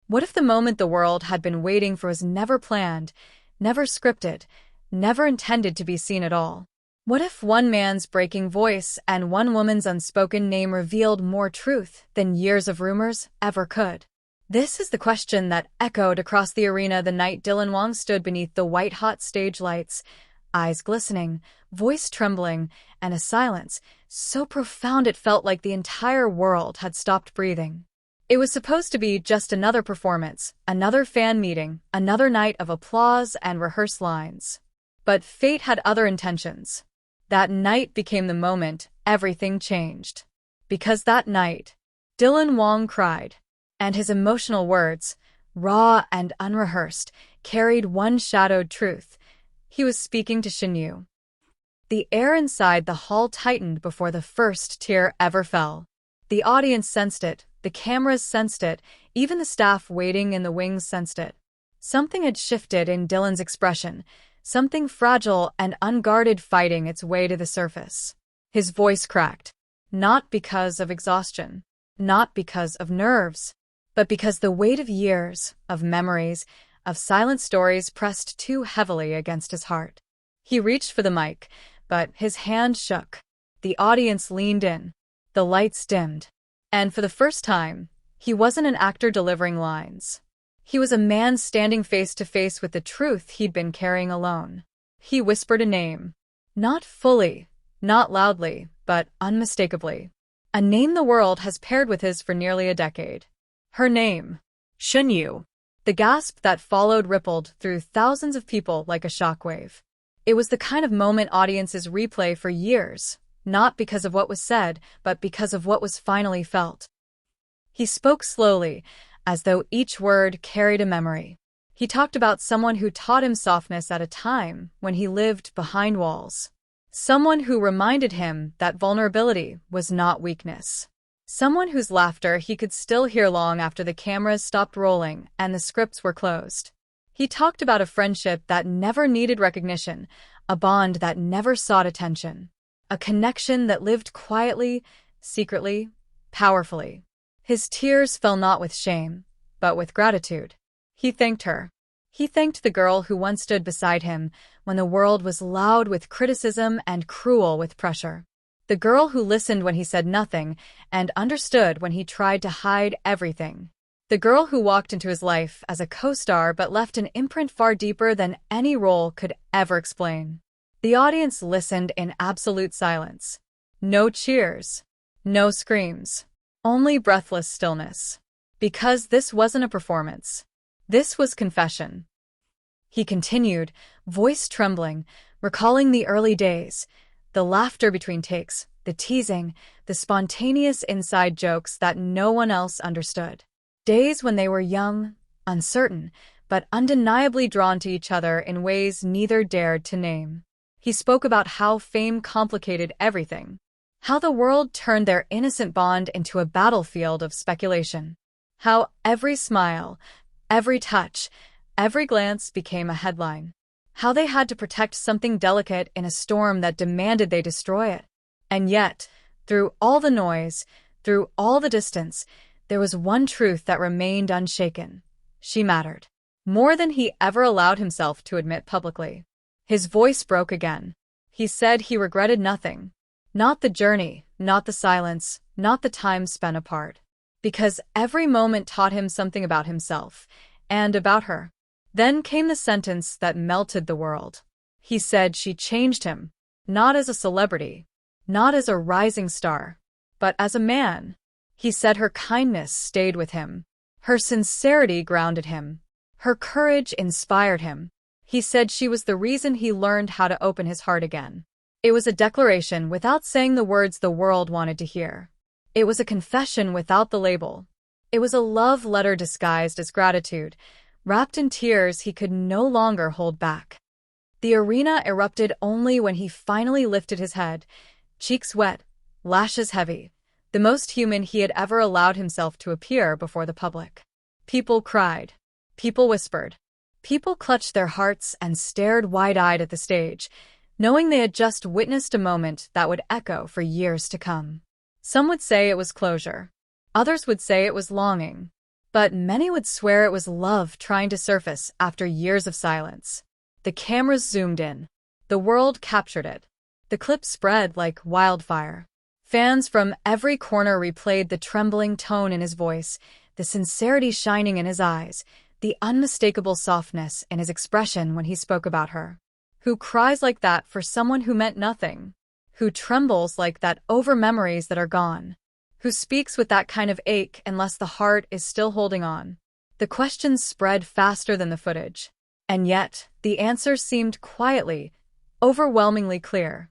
What if the moment the world had been waiting for was never planned, never scripted, never intended to be seen at all? What if one man's breaking voice and one woman's unspoken name revealed more truth than years of rumors ever could? This is the question that echoed across the arena the night WANG stood beneath the white-hot stage lights, eyes glistening, voice trembling, and a silence so profound it felt like the entire world had stopped breathing. It was supposed to be just another performance, another fan meeting, another night of applause and rehearsed lines. But fate had other intentions. That night became the moment everything changed. Because that night, WANG cried, and his emotional words, raw and unrehearsed, carried one shadowed truth. He was speaking to Shen Yue. The air inside the hall tightened before the first tear ever fell. The audience sensed it, the cameras sensed it, even the staff waiting in the wings sensed it. Something had shifted in Dylan's expression, something fragile and unguarded fighting its way to the surface. His voice cracked, not because of exhaustion, not because of nerves, but because the weight of years, of memories, of silent stories pressed too heavily against his heart. He reached for the mic, but his hand shook. The audience leaned in. The lights dimmed. And for the first time, he wasn't an actor delivering lines. He was a man standing face to face with the truth he'd been carrying alone. He whispered a name. Not fully, not loudly, but unmistakably. A name the world has paired with his for nearly a decade. Her name. Shen Yue. The gasp that followed rippled through thousands of people like a shockwave. It was the kind of moment audiences replay for years, not because of what was said, but because of what was finally felt. He spoke slowly, as though each word carried a memory. He talked about someone who taught him softness at a time when he lived behind walls. Someone who reminded him that vulnerability was not weakness. Someone whose laughter he could still hear long after the cameras stopped rolling and the scripts were closed. He talked about a friendship that never needed recognition, a bond that never sought attention, a connection that lived quietly, secretly, powerfully. His tears fell not with shame, but with gratitude. He thanked her. He thanked the girl who once stood beside him when the world was loud with criticism and cruel with pressure. The girl who listened when he said nothing and understood when he tried to hide everything. The girl who walked into his life as a co-star but left an imprint far deeper than any role could ever explain. The audience listened in absolute silence. No cheers. No screams. Only breathless stillness. Because this wasn't a performance. This was confession. He continued, voice trembling, recalling the early days, the laughter between takes, the teasing, the spontaneous inside jokes that no one else understood. Days when they were young, uncertain, but undeniably drawn to each other in ways neither dared to name. He spoke about how fame complicated everything. How the world turned their innocent bond into a battlefield of speculation. How every smile, every touch, every glance became a headline. How they had to protect something delicate in a storm that demanded they destroy it. And yet, through all the noise, through all the distance, there was one truth that remained unshaken. She mattered. More than he ever allowed himself to admit publicly. His voice broke again. He said he regretted nothing. Not the journey, not the silence, not the time spent apart. Because every moment taught him something about himself, and about her. Then came the sentence that melted the world. He said she changed him, not as a celebrity, not as a rising star, but as a man. He said her kindness stayed with him. Her sincerity grounded him. Her courage inspired him. He said she was the reason he learned how to open his heart again. It was a declaration without saying the words the world wanted to hear. It was a confession without the label. It was a love letter disguised as gratitude, wrapped in tears he could no longer hold back. The arena erupted only when he finally lifted his head, cheeks wet, lashes heavy, the most human he had ever allowed himself to appear before the public. People cried. People whispered. People clutched their hearts and stared wide-eyed at the stage, knowing they had just witnessed a moment that would echo for years to come. Some would say it was closure. Others would say it was longing. But many would swear it was love trying to surface after years of silence. The cameras zoomed in. The world captured it. The clip spread like wildfire. Fans from every corner replayed the trembling tone in his voice, the sincerity shining in his eyes, the unmistakable softness in his expression when he spoke about her. Who cries like that for someone who meant nothing? Who trembles like that over memories that are gone? Who speaks with that kind of ache unless the heart is still holding on? The questions spread faster than the footage. And yet, the answers seemed quietly, overwhelmingly clear.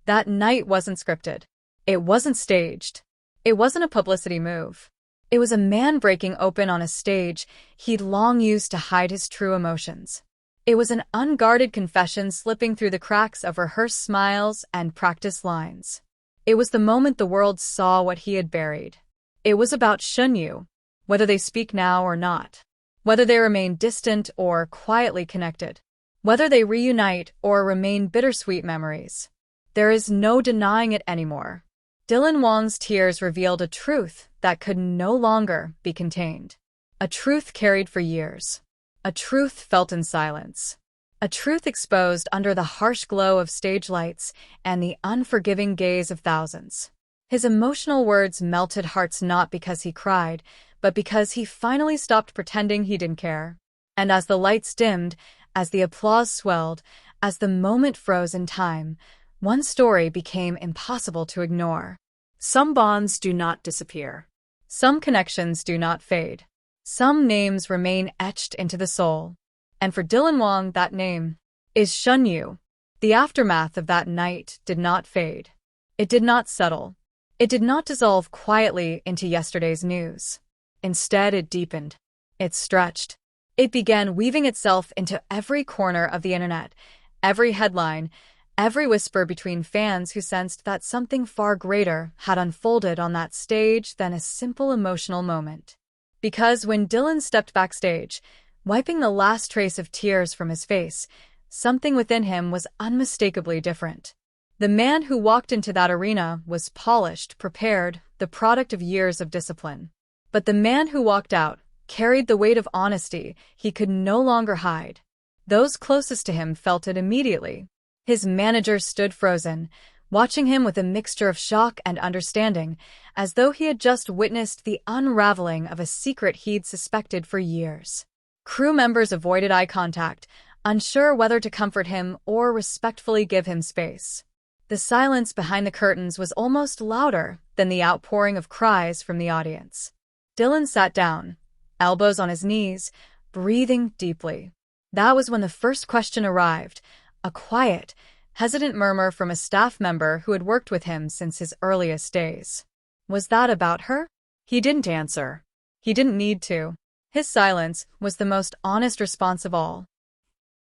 That night wasn't scripted. It wasn't staged. It wasn't a publicity move. It was a man breaking open on a stage he'd long used to hide his true emotions. It was an unguarded confession slipping through the cracks of rehearsed smiles and practiced lines. It was the moment the world saw what he had buried. It was about Shen Yue, whether they speak now or not, whether they remain distant or quietly connected, whether they reunite or remain bittersweet memories. There is no denying it anymore. Dylan Wang's tears revealed a truth that could no longer be contained. A truth carried for years. A truth felt in silence. A truth exposed under the harsh glow of stage lights and the unforgiving gaze of thousands. His emotional words melted hearts not because he cried, but because he finally stopped pretending he didn't care. And as the lights dimmed, as the applause swelled, as the moment froze in time, one story became impossible to ignore. Some bonds do not disappear. Some connections do not fade. Some names remain etched into the soul. And for Dylan Wang, that name is Shen Yue. The aftermath of that night did not fade. It did not settle. It did not dissolve quietly into yesterday's news. Instead, it deepened. It stretched. It began weaving itself into every corner of the internet, every headline, every whisper between fans who sensed that something far greater had unfolded on that stage than a simple emotional moment. Because when Dylan stepped backstage, wiping the last trace of tears from his face, something within him was unmistakably different. The man who walked into that arena was polished, prepared, the product of years of discipline. But the man who walked out carried the weight of honesty he could no longer hide. Those closest to him felt it immediately. His manager stood frozen, watching him with a mixture of shock and understanding, as though he had just witnessed the unraveling of a secret he'd suspected for years. Crew members avoided eye contact, unsure whether to comfort him or respectfully give him space. The silence behind the curtains was almost louder than the outpouring of cries from the audience. Dylan sat down, elbows on his knees, breathing deeply. That was when the first question arrived, a quiet, hesitant murmur from a staff member who had worked with him since his earliest days. Was that about her? He didn't answer. He didn't need to. His silence was the most honest response of all.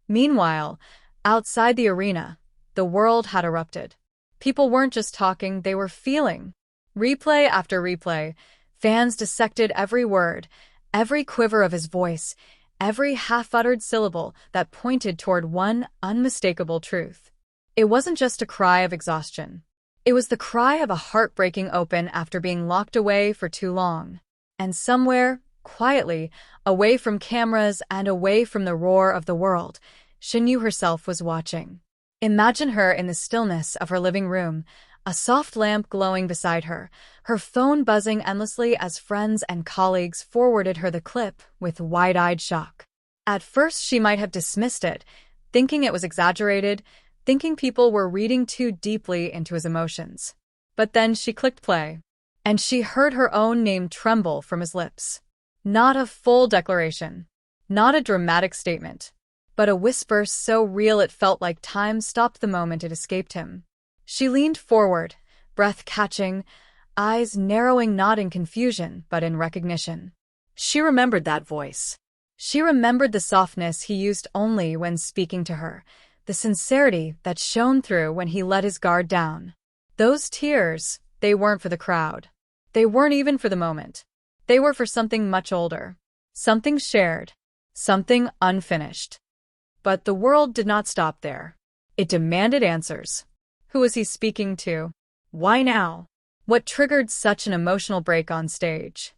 Meanwhile, outside the arena, the world had erupted. People weren't just talking, they were feeling. Replay after replay, fans dissected every word, every quiver of his voice, every half-uttered syllable that pointed toward one unmistakable truth. It wasn't just a cry of exhaustion. It was the cry of a heart breaking open after being locked away for too long. And somewhere, quietly, away from cameras and away from the roar of the world, Shen Yue herself was watching. Imagine her in the stillness of her living room, a soft lamp glowing beside her, her phone buzzing endlessly as friends and colleagues forwarded her the clip with wide-eyed shock. At first, she might have dismissed it, thinking it was exaggerated, thinking people were reading too deeply into his emotions. But then she clicked play, and she heard her own name tremble from his lips. Not a full declaration, not a dramatic statement, but a whisper so real it felt like time stopped the moment it escaped him. She leaned forward, breath catching, eyes narrowing not in confusion but in recognition. She remembered that voice. She remembered the softness he used only when speaking to her, the sincerity that shone through when he let his guard down. Those tears, they weren't for the crowd. They weren't even for the moment. They were for something much older, something shared, something unfinished. But the world did not stop there. It demanded answers. Who was he speaking to? Why now? What triggered such an emotional break on stage?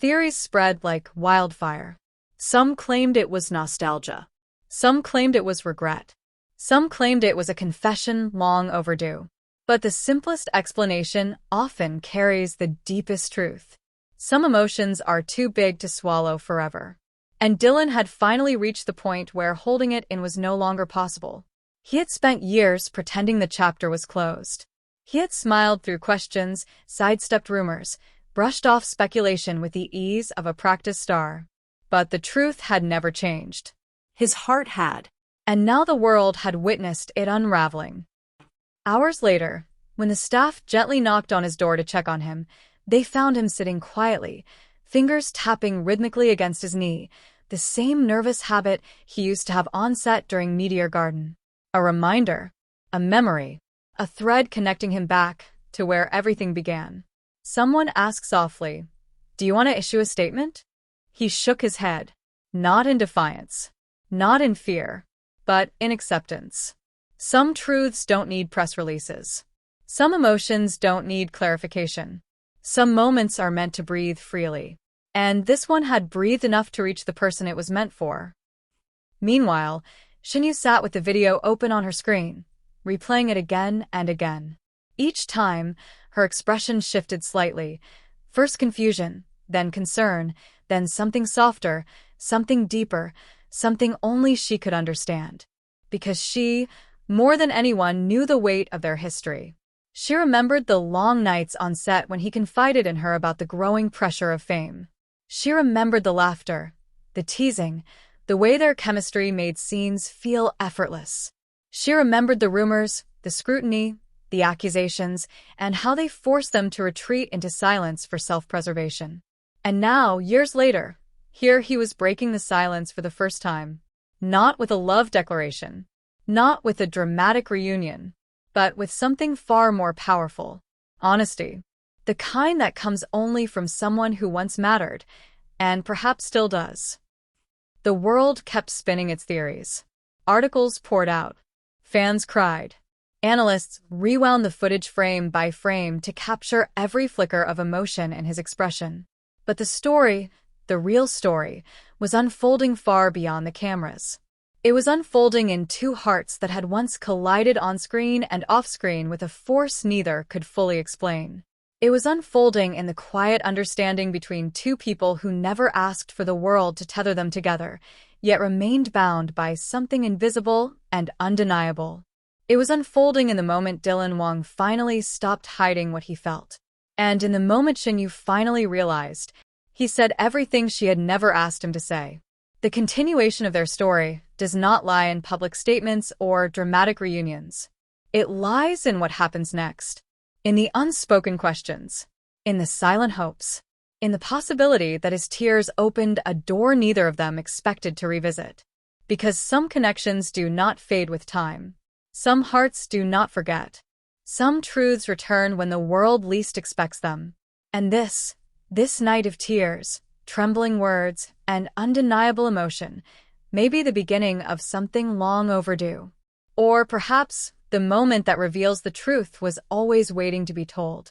Theories spread like wildfire. Some claimed it was nostalgia. Some claimed it was regret. Some claimed it was a confession long overdue. But the simplest explanation often carries the deepest truth. Some emotions are too big to swallow forever. And Dylan had finally reached the point where holding it in was no longer possible. He had spent years pretending the chapter was closed. He had smiled through questions, sidestepped rumors, brushed off speculation with the ease of a practiced star. But the truth had never changed. His heart had. And now the world had witnessed it unraveling. Hours later, when the staff gently knocked on his door to check on him, they found him sitting quietly, fingers tapping rhythmically against his knee, the same nervous habit he used to have on set during Meteor Garden. A reminder, a memory, a thread connecting him back to where everything began. Someone asked softly, "Do you want to issue a statement?" He shook his head, not in defiance, not in fear, but in acceptance. Some truths don't need press releases. Some emotions don't need clarification. Some moments are meant to breathe freely. And this one had breathed enough to reach the person it was meant for. Meanwhile, Shen Yue sat with the video open on her screen, replaying it again and again. Each time, her expression shifted slightly. First confusion, then concern, then something softer, something deeper, something only she could understand. Because she, more than anyone, knew the weight of their history. She remembered the long nights on set when he confided in her about the growing pressure of fame. She remembered the laughter, the teasing, the way their chemistry made scenes feel effortless. She remembered the rumors, the scrutiny, the accusations, and how they forced them to retreat into silence for self-preservation. And now, years later, here he was breaking the silence for the first time. Not with a love declaration, not with a dramatic reunion, but with something far more powerful. Honesty. The kind that comes only from someone who once mattered, and perhaps still does. The world kept spinning its theories. Articles poured out. Fans cried. Analysts rewound the footage frame by frame to capture every flicker of emotion in his expression. But the story, the real story, was unfolding far beyond the cameras. It was unfolding in two hearts that had once collided on-screen and off-screen with a force neither could fully explain. It was unfolding in the quiet understanding between two people who never asked for the world to tether them together, yet remained bound by something invisible and undeniable. It was unfolding in the moment Dylan Wang finally stopped hiding what he felt. And in the moment Shen Yue finally realized, he said everything she had never asked him to say. The continuation of their story does not lie in public statements or dramatic reunions. It lies in what happens next, in the unspoken questions, in the silent hopes, in the possibility that his tears opened a door neither of them expected to revisit. Because some connections do not fade with time. Some hearts do not forget. Some truths return when the world least expects them. And this night of tears, trembling words, and undeniable emotion may be the beginning of something long overdue. Or perhaps the moment that reveals the truth was always waiting to be told.